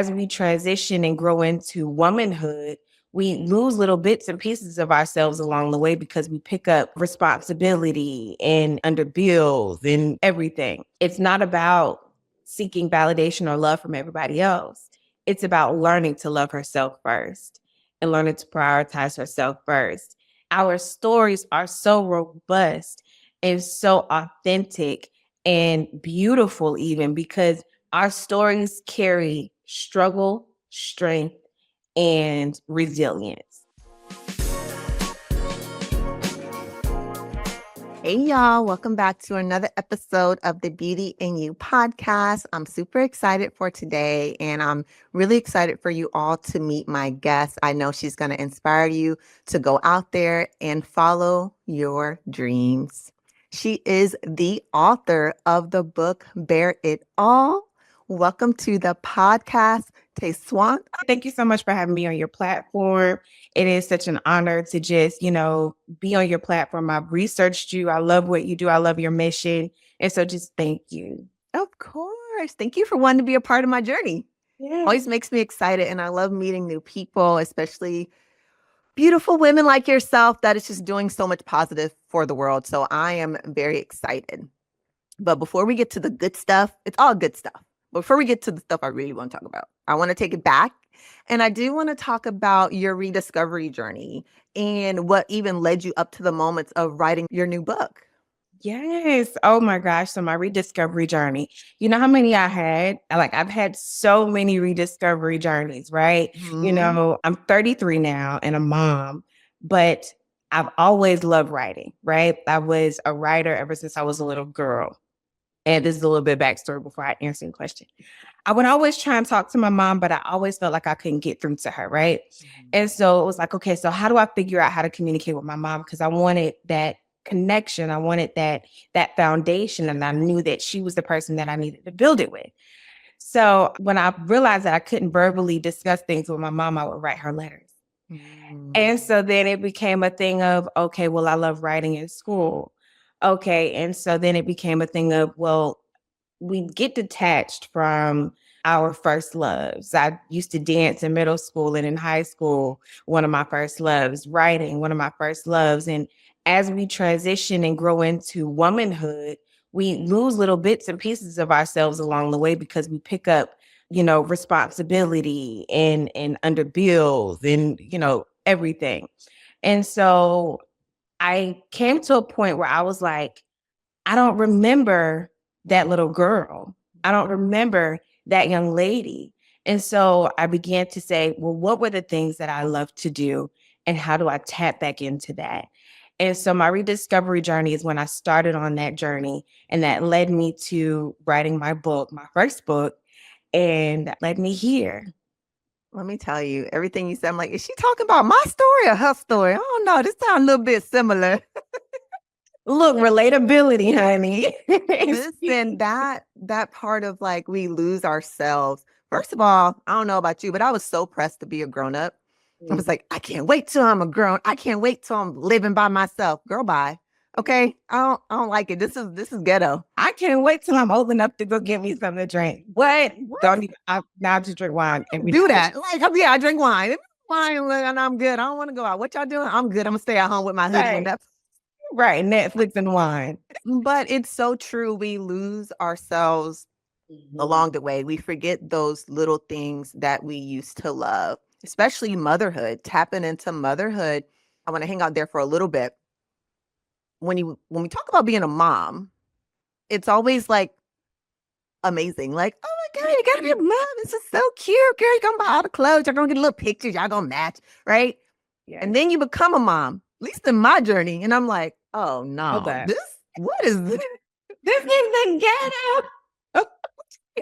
as we transition and grow into womanhood, we lose little bits and pieces of ourselves along the way because we pick up responsibility and under bills and everything. It's not about seeking validation or love from everybody else. It's about learning to love herself first and learning to prioritize herself first. Our stories are so robust and so authentic and beautiful, even because our stories carry struggle, strength, and resilience. Hey, y'all. Welcome back to another episode of the Beauty in You podcast. I'm super excited for today, and I'm really excited for you all to meet my guest. I know she's going to inspire you to go out there and follow your dreams. She is the author of the book, Bear It All. Welcome to the podcast, Tesuan. Thank you so much for having me on your platform. It is such an honor to just, be on your platform. I've researched you. I love what you do. I love your mission. And so just thank you. Of course. Thank you for wanting to be a part of my journey. Yeah. Always makes me excited. And I love meeting new people, especially beautiful women like yourself that is just doing so much positive for the world. So I am very excited. But before we get to the good stuff, it's all good stuff. Before we get to the stuff I really want to talk about, I want to take it back. And I do want to talk about your rediscovery journey and what even led you up to the moments of writing your new book. Yes. Oh my gosh. So my rediscovery journey, you know how many I had? I've had so many rediscovery journeys, right? Mm-hmm. I'm 33 now and a mom, but I've always loved writing, right? I was a writer ever since I was a little girl. And this is a little bit backstory before I answer your question. I would always try and talk to my mom, but I always felt like I couldn't get through to her, right? And so it was like, okay, so how do I figure out how to communicate with my mom? Because I wanted that connection. I wanted that foundation, and I knew that she was the person that I needed to build it with. So when I realized that I couldn't verbally discuss things with my mom, I would write her letters. And so then it became a thing of, okay, well, I love writing in school. Okay. And so then it became a thing of, well, we get detached from our first loves. I used to dance in middle school and in high school. One of my first loves, writing, one of my first loves. And as we transition and grow into womanhood, we lose little bits and pieces of ourselves along the way because we pick up, responsibility and under bills and, everything. And so I came to a point where I was like, I don't remember that little girl. I don't remember that young lady. And so I began to say, well, what were the things that I love to do? And how do I tap back into that? And so my rediscovery journey is when I started on that journey. And that led me to writing my book, my first book, and led me here. Let me tell you, everything you said, I'm like, is she talking about my story or her story? I don't know. This sounds a little bit similar. Look, relatability, honey. Listen, that part of like we lose ourselves. First of all, I don't know about you, but I was so pressed to be a grown up. I was like, I can't wait till I'm a grown. I can't wait till I'm living by myself. Girl, bye. Okay. I don't like it. This is ghetto. I can't wait till I'm old enough to go get me something to drink. What? Don't even, now just drink wine. And Do that. Like, yeah, I drink wine. Wine and I'm good. I don't want to go out. What y'all doing? I'm good. I'm gonna stay at home with my hoodie. Right. Netflix and wine. But it's so true. We lose ourselves along the way. We forget those little things that we used to love, especially motherhood, tapping into motherhood. I want to hang out there for a little bit. When we talk about being a mom, it's always like amazing. Like, oh my God, you gotta be a mom. This is so cute. Girl, you're gonna buy all the clothes. You're gonna get little pictures. Y'all gonna match, right? Yeah. And then you become a mom, at least in my journey. And I'm like, oh no, what is this? This is the ghetto.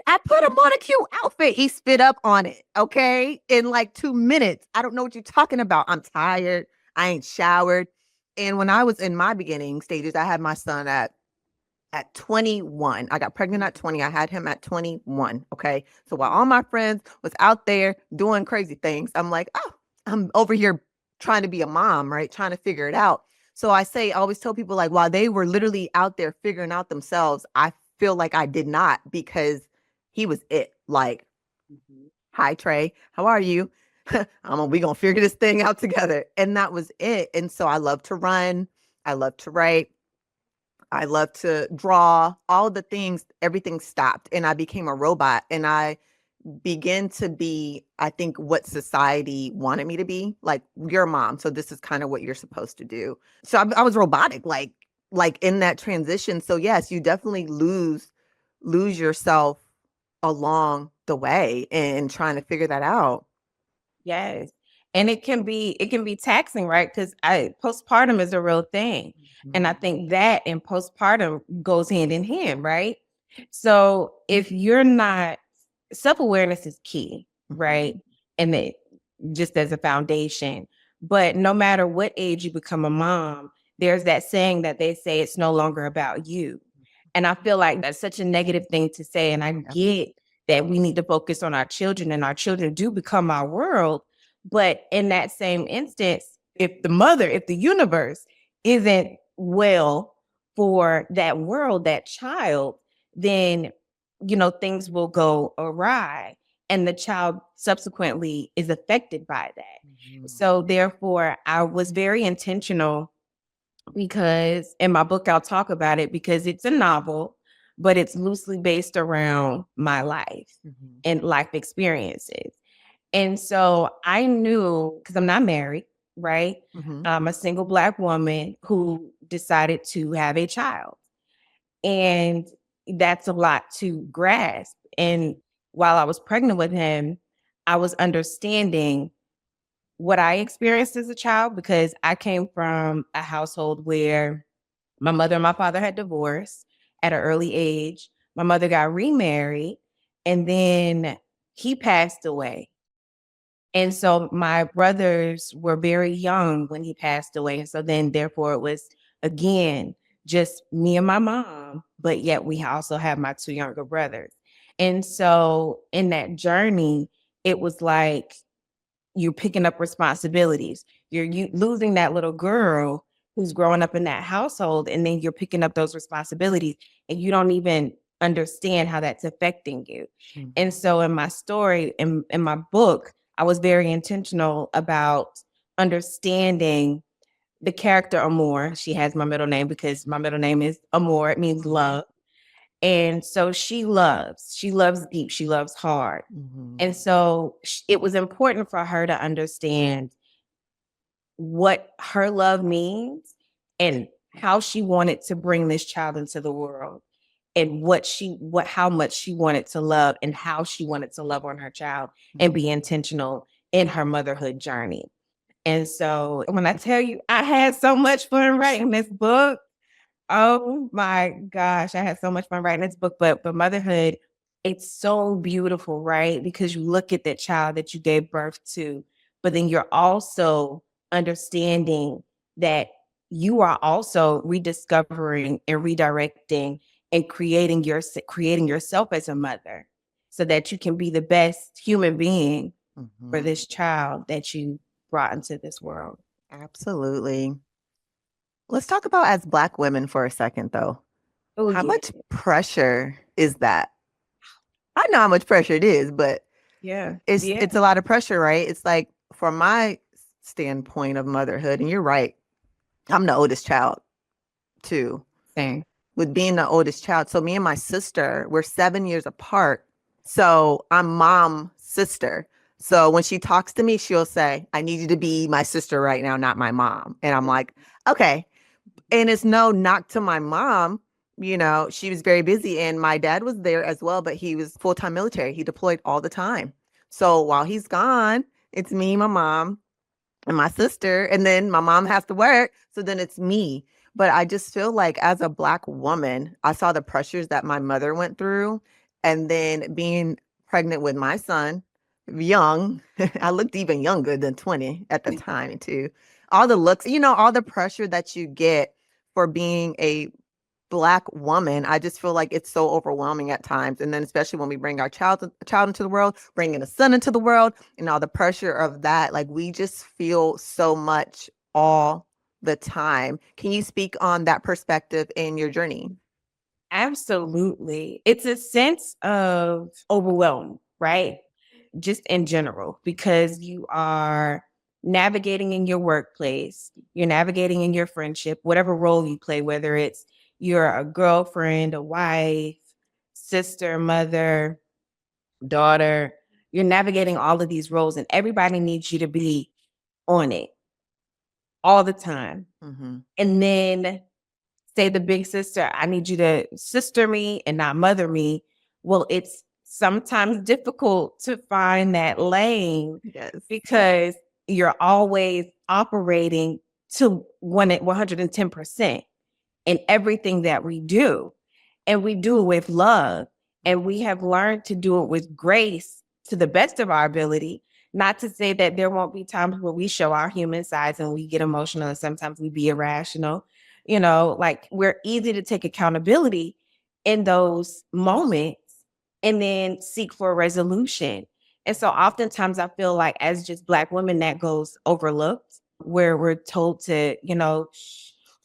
I put him on a cute outfit. He spit up on it, okay? In like 2 minutes. I don't know what you're talking about. I'm tired. I ain't showered. And when I was in my beginning stages, I had my son at 21. I got pregnant at 20. I had him at 21, okay? So while all my friends was out there doing crazy things, I'm like, oh, I'm over here trying to be a mom, right? Trying to figure it out. So I always tell people like, while they were literally out there figuring out themselves, I feel like I did not because he was it. Like, Hi, Trey. How are you? We gonna figure this thing out together. And that was it. And so I love to run. I love to write. I love to draw. All the things, everything stopped, and I became a robot. And I began to be, I think, what society wanted me to be. Like, you're a mom, so this is kind of what you're supposed to do. So I was robotic, like in that transition. So yes, you definitely lose yourself along the way and trying to figure that out. Yes. And it can be taxing, right? Because I postpartum is a real thing. And I think that and postpartum goes hand in hand, right? So if you're not self-awareness is key, right? And it just as a foundation. But no matter what age you become a mom, there's that saying that they say it's no longer about you. And I feel like that's such a negative thing to say. And I Yep. get that we need to focus on our children and our children do become our world. But in that same instance, if the universe isn't well for that world, that child, then, things will go awry and the child subsequently is affected by that. So therefore, I was very intentional because in my book, I'll talk about it because it's a novel, but it's loosely based around my life and life experiences. And so I knew because I'm not married, right? I'm a single Black woman who decided to have a child. And that's a lot to grasp. And while I was pregnant with him, I was understanding what I experienced as a child because I came from a household where my mother and my father had divorced at an early age. My mother got remarried and then he passed away. And so my brothers were very young when he passed away. And so then, therefore, it was again just me and my mom, but yet we also have my two younger brothers. And so in that journey, it was like you're picking up responsibilities. You're losing that little girl who's growing up in that household, and then you're picking up those responsibilities, and you don't even understand how that's affecting you. And so, in my story, in my book, I was very intentional about understanding the character Amore. She has my middle name because my middle name is Amore. It means love. And so she loves deep, she loves hard. And so it was important for her to understand what her love means and how she wanted to bring this child into the world and how much she wanted to love and how she wanted to love on her child and be intentional in her motherhood journey. And so when I tell you I had so much fun writing this book, oh my gosh, I had so much fun writing this book, but motherhood, it's so beautiful, right? Because you look at that child that you gave birth to, but then you're also understanding that you are also rediscovering and redirecting and creating yourself as a mother so that you can be the best human being for this child that you brought into this world. Absolutely. Let's talk about as Black women for a second, though. Oh How yeah. much pressure is that? I know how much pressure it is, but Yeah. it's a lot of pressure, right? It's like, from my standpoint of motherhood, and you're right, I'm the oldest child too. Same. With being the oldest child, so me and my sister, we're 7 years apart. So I'm mom's sister. So when she talks to me, she'll say, "I need you to be my sister right now, not my mom." And I'm like, okay. And it's no knock to my mom. She was very busy, and my dad was there as well, but he was full-time military. He deployed all the time. So while he's gone, it's me, my mom, and my sister. And then my mom has to work. So then it's me. But I just feel like, as a Black woman, I saw the pressures that my mother went through. And then being pregnant with my son, young, I looked even younger than 20 at the time, too. All the looks, all the pressure that you get for being a Black woman, I just feel like it's so overwhelming at times. And then especially when we bring our child into the world, bringing a son into the world, and all the pressure of that, like, we just feel so much all the time. Can you speak on that perspective in your journey? Absolutely. It's a sense of overwhelm, right? just in general, because you are navigating in your workplace, you're navigating in your friendship, whatever role you play, whether it's you're a girlfriend, a wife, sister, mother, daughter, you're navigating all of these roles, and everybody needs you to be on it all the time. Mhm. And then say the big sister, I need you to sister me and not mother me. Well, it's sometimes difficult to find that lane Yes. because you're always operating to 110% in everything that we do. And we do it with love. And we have learned to do it with grace to the best of our ability. Not to say that there won't be times where we show our human sides and we get emotional and sometimes we be irrational. Like we're easy to take accountability in those moments and then seek for a resolution. And so oftentimes I feel like as just Black women, that goes overlooked, where we're told to,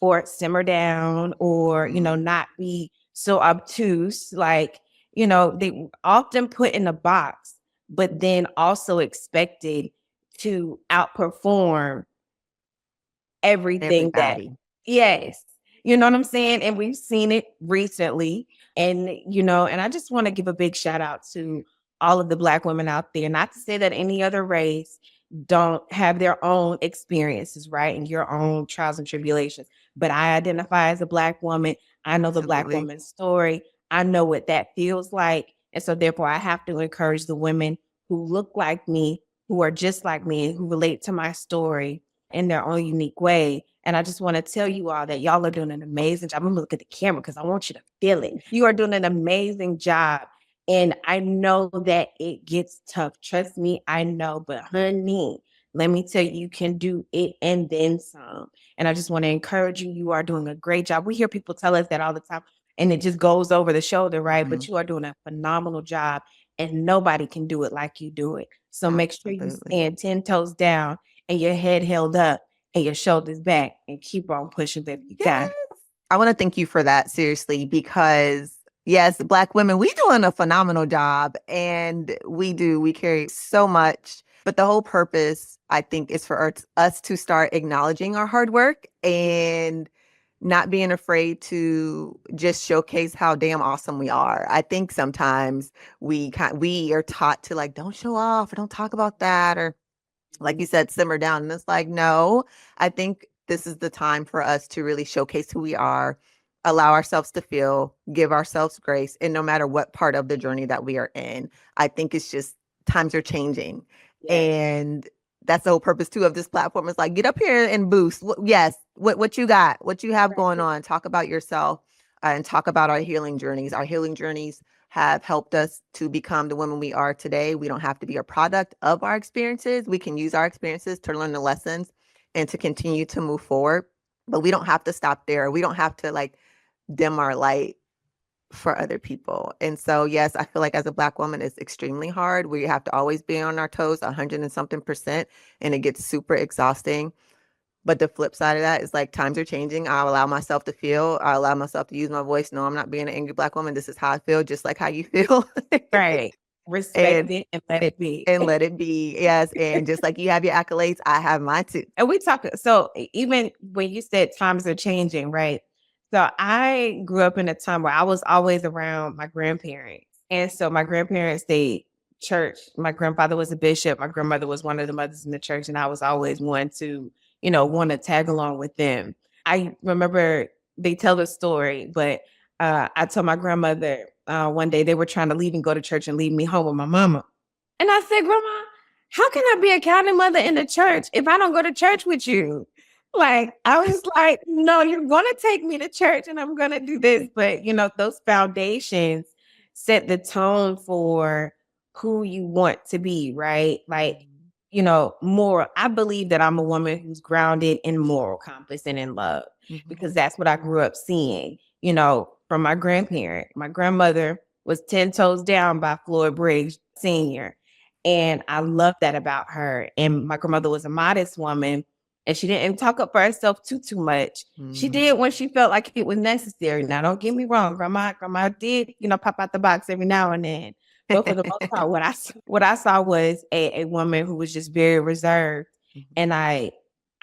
or simmer down or, not be so obtuse. Like, they often put in a box, but then also expected to outperform everything that, Everybody. yes, you know what I'm saying? And we've seen it recently. And I just want to give a big shout out to all of the Black women out there, not to say that any other race don't have their own experiences, right? And your own trials and tribulations. But I identify as a Black woman. I know the Black Absolutely. woman's story. I know what that feels like. And so therefore I have to encourage the women who look like me, who are just like me, and who relate to my story in their own unique way. And I just want to tell you all that y'all are doing an amazing job. I'm gonna look at the camera because I want you to feel it. You are doing an amazing job. And I know that it gets tough. Trust me, I know. But honey, let me tell you, you can do it and then some. And I just want to encourage you. You are doing a great job. We hear people tell us that all the time, and it just goes over the shoulder, right? But Mhm. you are doing a phenomenal job, and nobody can do it like you do it. So make sure you Absolutely. stand 10 toes down and your head held up and your shoulders back and keep on pushing, baby. You got Yes. it. I want to thank you for that, seriously, because yes, Black women, we doing a phenomenal job, and we carry so much. But the whole purpose, I think, is for us to start acknowledging our hard work and not being afraid to just showcase how damn awesome we are. I think sometimes we are taught to like, don't show off or don't talk about that, or like you said, simmer down. And it's like, no, I think this is the time for us to really showcase who we are, allow ourselves to feel, give ourselves grace. And no matter what part of the journey that we are in, I think it's just times are changing. Yes. And that's the whole purpose too of this platform, is like, get up here and boost. Yes, what you got, what you have going on, talk about yourself, and talk about our healing journeys. Our healing journeys have helped us to become the women we are today. We don't have to be a product of our experiences. We can use our experiences to learn the lessons and to continue to move forward. But we don't have to stop there. We don't have to like dim our light for other people. And so, yes, I feel like as a Black woman, it's extremely hard. We have to always be on our toes, 100 and something percent, and it gets super exhausting. But the flip side of that is like times are changing. I'll allow myself to feel. I allow myself to use my voice. No, I'm not being an angry Black woman. This is how I feel, just like how you feel. Right. Respect and it and let it be. and let it be. Yes. And just like you have your accolades, I have mine too. And we talk, so even when you said times are changing, right? So I grew up in a time where I was always around my grandparents. And so my grandparents, they church. My grandfather was a bishop. My grandmother was one of the mothers in the church. And I was always one to, want to tag along with them. I remember they tell the story, but I told my grandmother one day they were trying to leave and go to church and leave me home with my mama. And I said, Grandma, how can I be a counting mother in the church if I don't go to church with you? Like, I was like, no, you're going to take me to church and I'm going to do this. But, those foundations set the tone for who you want to be, right? Like, moral. I believe that I'm a woman who's grounded in moral compass and in love, Mhm. because that's what I grew up seeing, from my grandparent. My grandmother was 10 toes down by Floyd Briggs Sr. And I love that about her. And my grandmother was a modest woman, and she didn't talk up for herself too much. She Mhm. did when she felt like it was necessary. Now, don't get me wrong, grandma did, pop out the box every now and then. But for the most part, what I saw was a woman who was just very reserved, Mhm. and I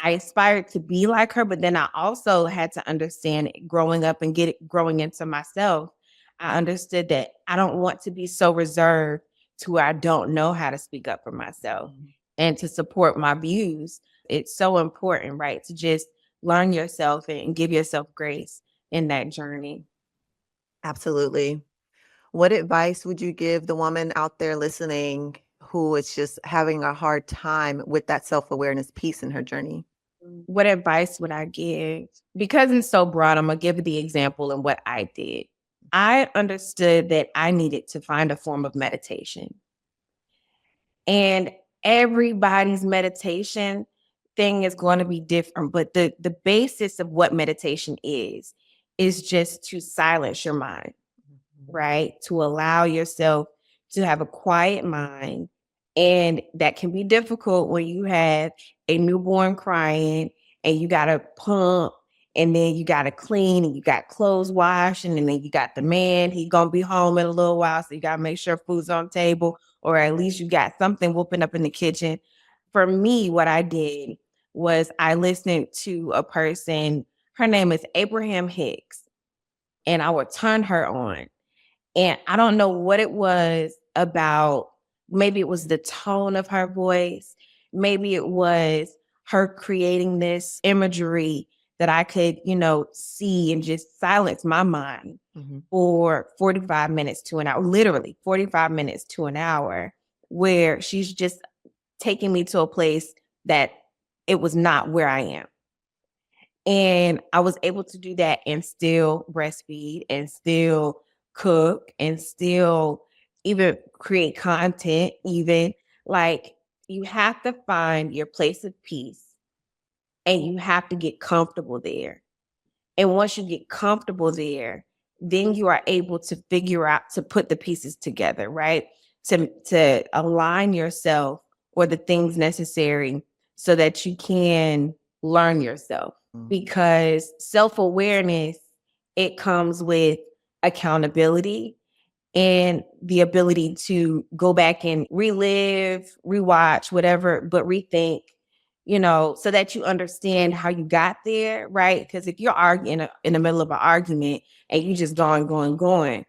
aspired to be like her, but then I also had to understand growing up and growing into myself. I understood that I don't want to be so reserved to where I don't know how to speak up for myself Mhm. and to support my views. It's so important, right? To just learn yourself and give yourself grace in that journey. Absolutely. What advice would you give the woman out there listening who is just having a hard time with that self-awareness piece in her journey? What advice would I give? Because it's so broad, I'm gonna give the example and what I did. I understood that I needed to find a form of meditation. And everybody's meditation thing is going to be different, but the basis of what meditation is just to silence your mind, Mhm. right? To allow yourself to have a quiet mind. And that can be difficult when you have a newborn crying and you got to pump and then you got to clean and you got clothes washing and then you got the man, he going to be home in a little while. So you got to make sure food's on the table or at least you got something whooping up in the kitchen. For me, what I did was I listened to a person, her name is Abraham Hicks, and I would turn her on. And I don't know what it was about. Maybe it was the tone of her voice. Maybe it was her creating this imagery that I could, see and just silence my mind Mhm. for 45 minutes to an hour, literally 45 minutes to an hour, where she's just taking me to a place that it was not where I am. And I was able to do that and still breastfeed and still cook and still even create content, even like you have to find your place of peace and you have to get comfortable there. And once you get comfortable there, then you are able to figure out to put the pieces together, right? To align yourself or the things necessary so that you can learn yourself Mm. because self-awareness it comes with accountability and the ability to go back and relive, rewatch, whatever, but rethink, so that you understand how you got there, right? Because if you're arguing in the middle of an argument and you just going,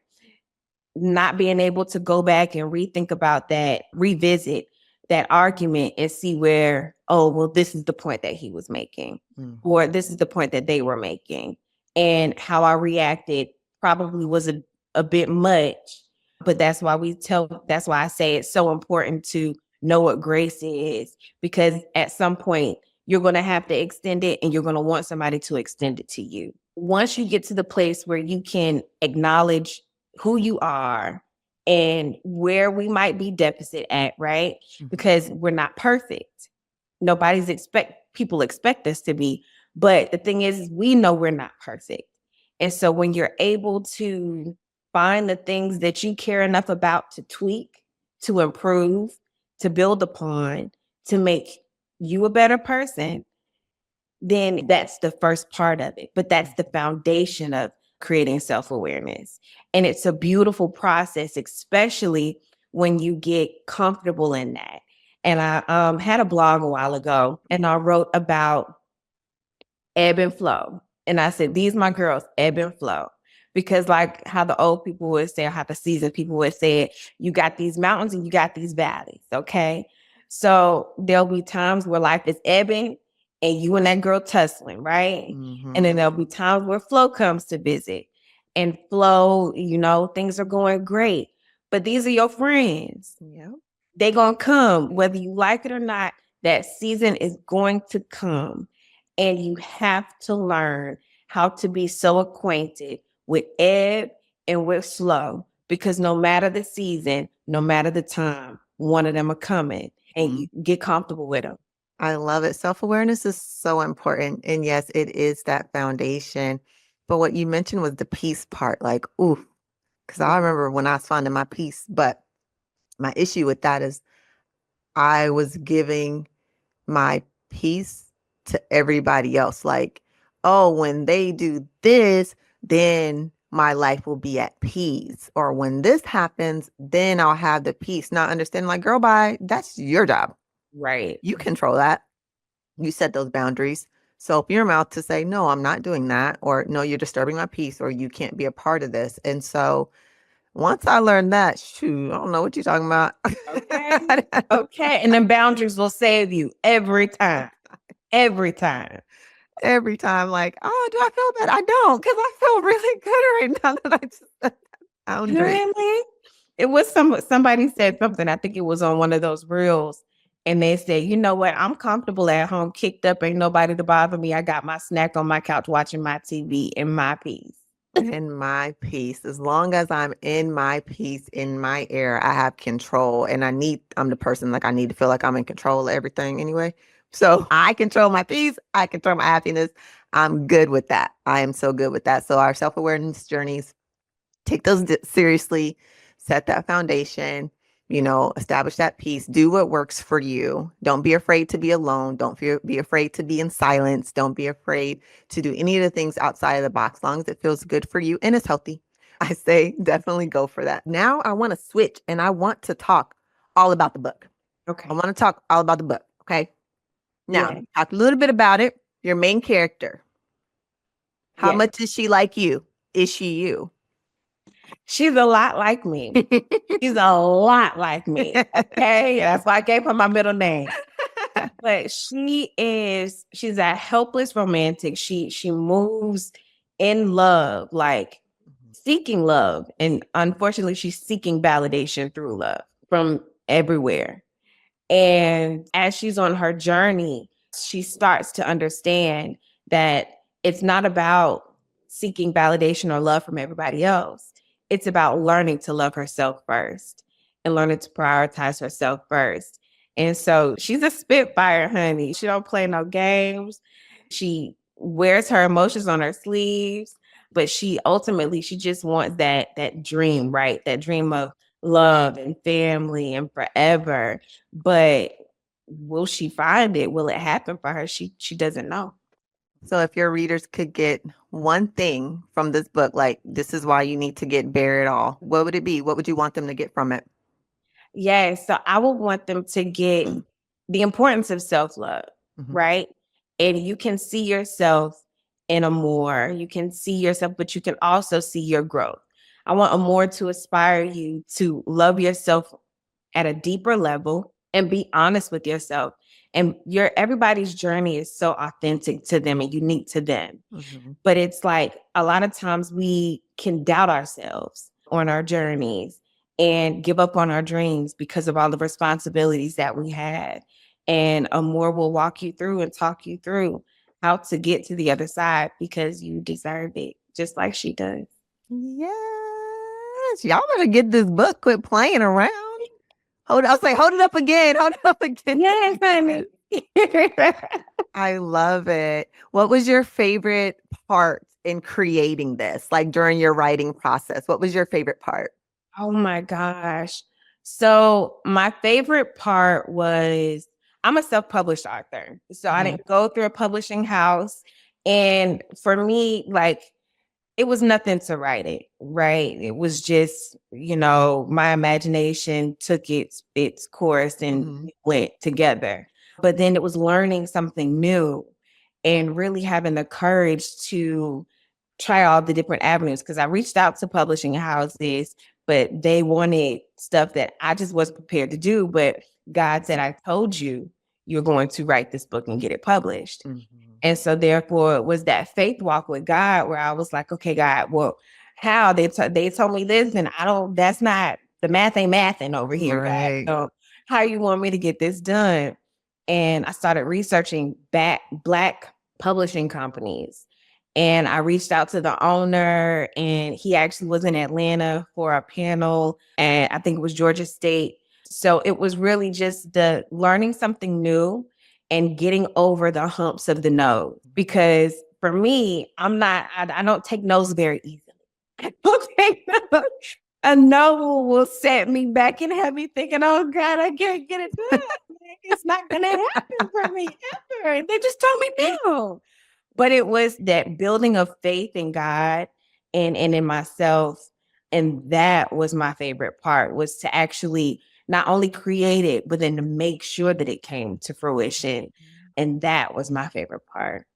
not being able to go back and rethink about that, revisit that argument and see where, oh, well, this is the point that he was making, Mm. or this is the point that they were making. And how I reacted probably was a bit much, but that's why I say it's so important to know what grace is, because at some point you're going to have to extend it and you're going to want somebody to extend it to you. Once you get to the place where you can acknowledge who you are and where we might be deficit at, right? Mhm. Because we're not perfect. People expect us to be, but the thing is we know we're not perfect. And so when you're able to find the things that you care enough about to tweak, to improve, to build upon, to make you a better person, then that's the first part of it. But that's the foundation of creating self awareness. And it's a beautiful process, especially when you get comfortable in that. And I had a blog a while ago and I wrote about ebb and flow. And I said, these my girls, ebb and flow. Because like how the old people would say, or how the seasoned people would say it, you got these mountains and you got these valleys. Okay. So there'll be times where life is ebbing and you and that girl tussling, right? Mhm. And then there'll be times where flow comes to visit. And flow, things are going great. But these are your friends. Yep. They gonna come, whether you like it or not, that season is going to come. And you have to learn how to be so acquainted with ebb and with slow, because no matter the season, no matter the time, one of them are coming and you get comfortable with them. I love it. Self-awareness is so important. And yes, it is that foundation. But what you mentioned was the peace part, like, ooh, because I remember when I was finding my peace, but my issue with that is I was giving my peace to everybody else. Like, oh, when they do this, then my life will be at peace. Or when this happens, then I'll have the peace. Not understanding, like, girl, bye, that's your job. Right. You control that. You set those boundaries. So open your mouth to say, no, I'm not doing that. Or no, you're disturbing my peace, or you can't be a part of this. And so once I learned that, shoot, I don't know what you're talking about. Okay. Okay. And then boundaries will save you every time. Every time. Every time, like, oh, do I feel bad? I don't, because I feel really good right now that I just set that boundary. Really? It was somebody said something. I think it was on one of those reels. And they said, you know what? I'm comfortable at home, kicked up, ain't nobody to bother me. I got my snack on my couch watching my TV in my peace. In my peace. As long as I'm in my peace, in my air, I have control. And I'm the person, like, I need to feel like I'm in control of everything anyway. So I control my peace. I control my happiness. I'm good with that. I am so good with that. So our self-awareness journeys, take those seriously, set that foundation, establish that peace, do what works for you. Don't be afraid to be alone. Don't be afraid to be in silence. Don't be afraid to do any of the things outside of the box, long as it feels good for you and it's healthy. I say definitely go for that. Now I want to switch and I want to talk all about the book. Okay. I want to talk all about the book. Okay. Now, Yeah. talk a little bit about it. Your main character. How Yeah. much is she like you? Is she you? She's a lot like me. She's a lot like me. Okay. That's why I gave her my middle name. But she's a helpless romantic. She moves in love, like seeking love. And unfortunately, she's seeking validation through love from everywhere. And as she's on her journey, she starts to understand that it's not about seeking validation or love from everybody else. It's about learning to love herself first and learning to prioritize herself first. And so she's a spitfire, honey. She don't play no games. She wears her emotions on her sleeves, but she just wants that dream, right? That dream of love and family and forever. But will she find it? Will it happen for her? She doesn't know. So if your readers could get one thing from this book, like, this is why you need to get Bear It All, what would it be? What would you want them to get from it? Yes. So I would want them to get the importance of self-love, right? And you can see yourself in Amore. You can see yourself, but you can also see your growth. I want Amore to inspire you to love yourself at a deeper level and be honest with yourself. And everybody's journey is so authentic to them and unique to them. But it's like a lot of times we can doubt ourselves on our journeys and give up on our dreams because of all the responsibilities that we had. And Amore will walk you through and talk you through how to get to the other side because you deserve it, just like she does. Yes. Y'all better get this book. Quit playing around. I'll say, hold it up again. Hold it up again. Yes, honey. I love it. What was your favorite part in creating this? Like, during your writing process, what was your favorite part? Oh my gosh. So my favorite part was, I'm a self-published author. So I didn't go through a publishing house. And for me, like, it was nothing to write it, right? It was just, my imagination took its course and went together. But then it was learning something new and really having the courage to try all the different avenues, because I reached out to publishing houses, but they wanted stuff that I just wasn't prepared to do. But God said, I told you you're going to write this book and get it published. And so therefore it was that faith walk with God where I was like, okay, God, well, how they told me this and that's not, the math ain't mathing over here. Right. God. So how you want me to get this done? And I started researching Black publishing companies. And I reached out to the owner, and he actually was in Atlanta for a panel, and I think it was Georgia State. So it was really just the learning something new and getting over the humps of the no. Because for me, I don't take no's very easily. I don't take no. A no will set me back and have me thinking, oh God, I can't get it done. It's not going to happen for me ever. They just told me no. But it was that building of faith in God and in myself. And that was my favorite part, was to actually not only create it, but then to make sure that it came to fruition. And that was my favorite part.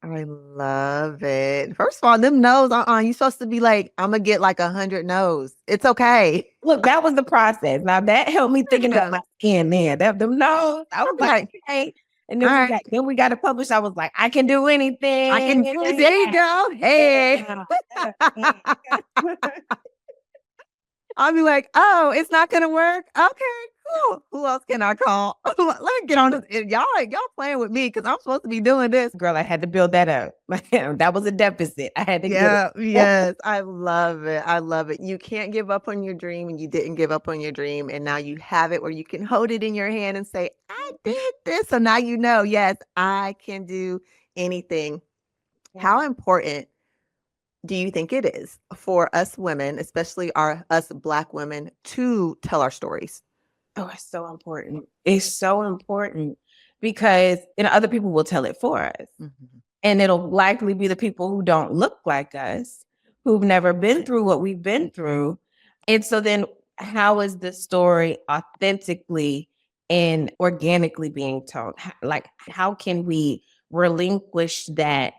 I love it. First of all, them no's, you're supposed to be like, I'm gonna get like 100 no's. It's okay. Look, that was the process. Now that helped me thinking about my skin there. That them no, I was like, okay. And all then right, we got to publish. I was like, I can do anything. I can do it. There you go. Hey. I'll be like, oh, it's not gonna work. Okay, cool. Who else can I call? Let me get on this. Y'all playing with me because I'm supposed to be doing this. Girl, I had to build that up. That was a deficit. I had to Yeah, get it. yes. I love it. I love it. You can't give up on your dream, and you didn't give up on your dream. And now you have it where you can hold it in your hand and say, I did this. So now you know, yes, I can do anything. How important do you think it is for us women, especially us Black women, to tell our stories? Oh, it's so important. It's so important because other people will tell it for us. Mm-hmm. And it'll likely be the people who don't look like us, who've never been through what we've been through. And so then how is the story authentically and organically being told? Like, how can we relinquish that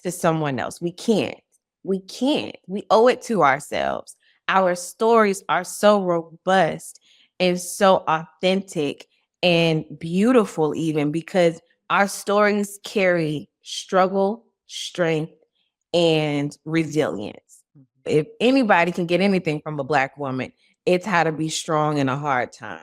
to someone else? We can't. We can't. We owe it to ourselves. Our stories are so robust and so authentic and beautiful, even because our stories carry struggle, strength, and resilience. If anybody can get anything from a Black woman, it's how to be strong in a hard time.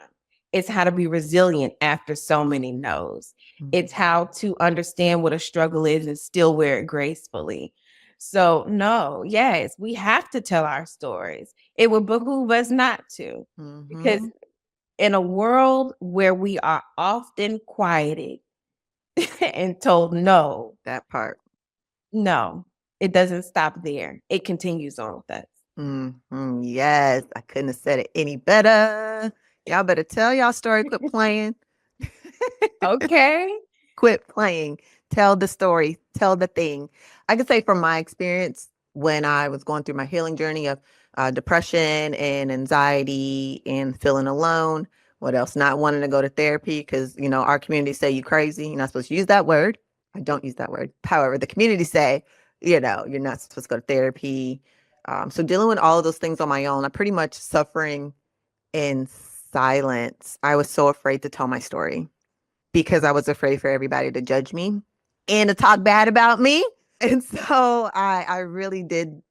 It's how to be resilient after so many no's. It's how to understand what a struggle is and still wear it gracefully. So, no, yes, we have to tell our stories. It would behoove us not to, because in a world where we are often quieted and told no, that part. No, it doesn't stop there. It continues on with us. Yes, I couldn't have said it any better. Y'all better tell y'all story. Quit playing. Okay. Quit playing. Tell the story. Tell the thing. I can say from my experience when I was going through my healing journey of depression and anxiety and feeling alone. What else? Not wanting to go to therapy because, our community say you crazy. You're not supposed to use that word. I don't use that word. However, the community say, you're not supposed to go to therapy. So dealing with all of those things on my own, I'm pretty much suffering in silence. I was so afraid to tell my story because I was afraid for everybody to judge me and to talk bad about me. And so I really did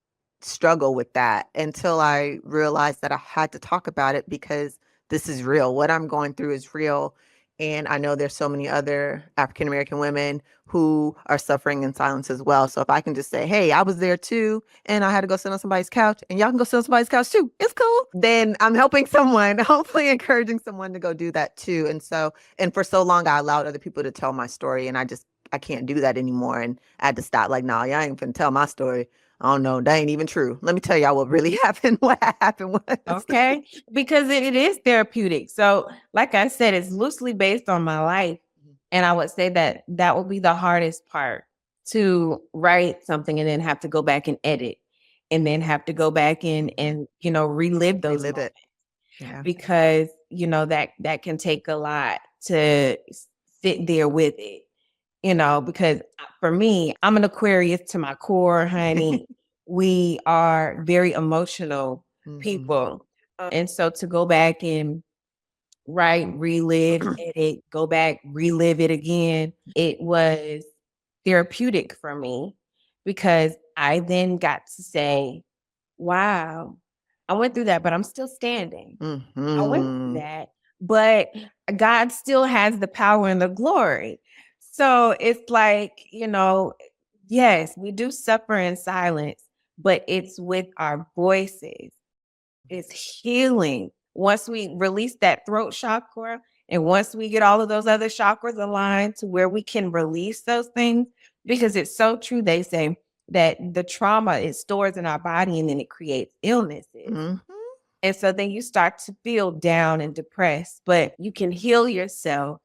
struggle with that until I realized that I had to talk about it because this is real. What I'm going through is real. And I know there's so many other African American women who are suffering in silence as well. So if I can just say, hey, I was there too, and I had to go sit on somebody's couch, and y'all can go sit on somebody's couch too, it's cool. Then I'm helping someone, hopefully encouraging someone to go do that too. And for so long, I allowed other people to tell my story, and I can't do that anymore. And I had to stop. Like, nah, y'all ain't finna tell my story. I don't know. That ain't even true. Let me tell y'all what really happened. What happened was. Okay. Because it is therapeutic. So, like I said, it's loosely based on my life. And I would say that that would be the hardest part, to write something and then have to go back and edit and then have to go back in and, relive those moments. Yeah. Because, that can take a lot to sit there with it. Because for me, I'm an Aquarius to my core, honey. We are very emotional people. And so to go back and write, relive, edit, go back, relive it again, it was therapeutic for me because I then got to say, wow, I went through that, but I'm still standing. I went through that, but God still has the power and the glory. So it's like, yes, we do suffer in silence, but it's with our voices. It's healing. Once we release that throat chakra, and once we get all of those other chakras aligned to where we can release those things, because it's so true. They say that the trauma, it stores in our body and then it creates illnesses. And so then you start to feel down and depressed, but you can heal yourself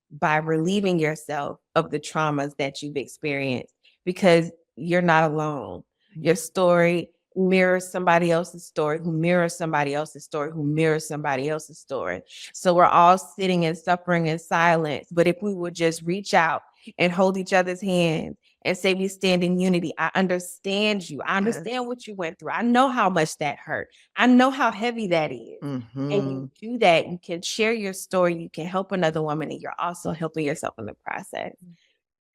by relieving yourself of the traumas that you've experienced, because you're not alone. Your story mirrors somebody else's story, who mirrors somebody else's story, who mirrors somebody else's story. So we're all sitting and suffering in silence. But if we would just reach out and hold each other's hands and say we stand in unity, I understand you. I Yes. understand what you went through. I know how much that hurt. I know how heavy that is. And you do that, you can share your story, you can help another woman, and you're also helping yourself in the process.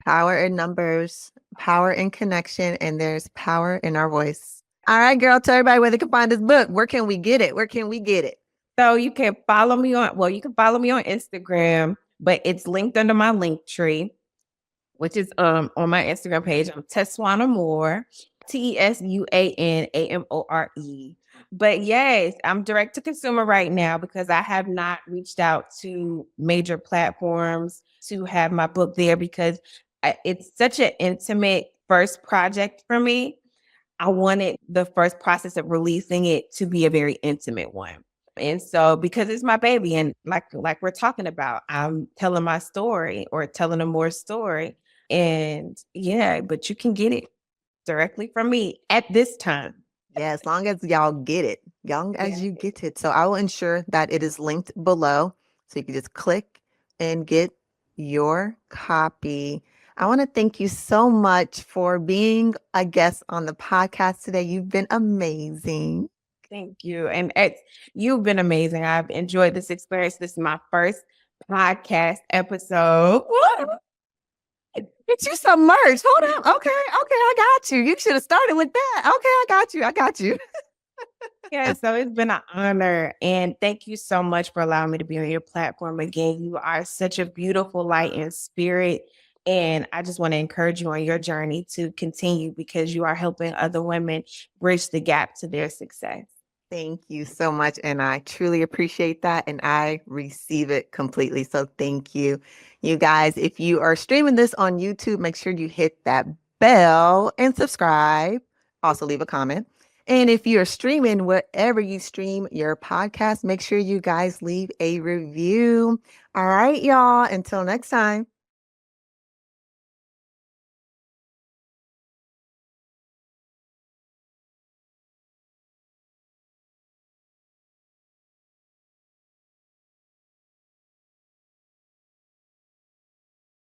Power in numbers, power in connection, and there's power in our voice. All right, girl, tell everybody where they can find this book. Where can we get it? Where can we get it? So you can follow me on, well, you can follow me on Instagram, but it's linked under my link tree, which is on my Instagram page. I'm Tesuan Amore, TESUANAMORE. But yes, I'm direct to consumer right now because I have not reached out to major platforms to have my book there because it's such an intimate first project for me. I wanted the first process of releasing it to be a very intimate one. And so because it's my baby and like we're talking about, I'm telling my story or telling a more story. And yeah, but you can get it directly from me at this time. Yeah, as long as y'all get it, young as you get it. So I will ensure that it is linked below. So you can just click and get your copy. I want to thank you so much for being a guest on the podcast today. You've been amazing. Thank you. And you've been amazing. I've enjoyed this experience. This is my first podcast episode. Get you some merch. Hold on. Okay, I got you. You should have started with that. Okay, I got you. Yeah, so it's been an honor. And thank you so much for allowing me to be on your platform again. You are such a beautiful light and spirit. And I just want to encourage you on your journey to continue because you are helping other women bridge the gap to their success. Thank you so much. And I truly appreciate that. And I receive it completely. So thank you. You guys, if you are streaming this on YouTube, make sure you hit that bell and subscribe. Also, leave a comment. And if you're streaming wherever you stream your podcast, make sure you guys leave a review. All right, y'all. Until next time.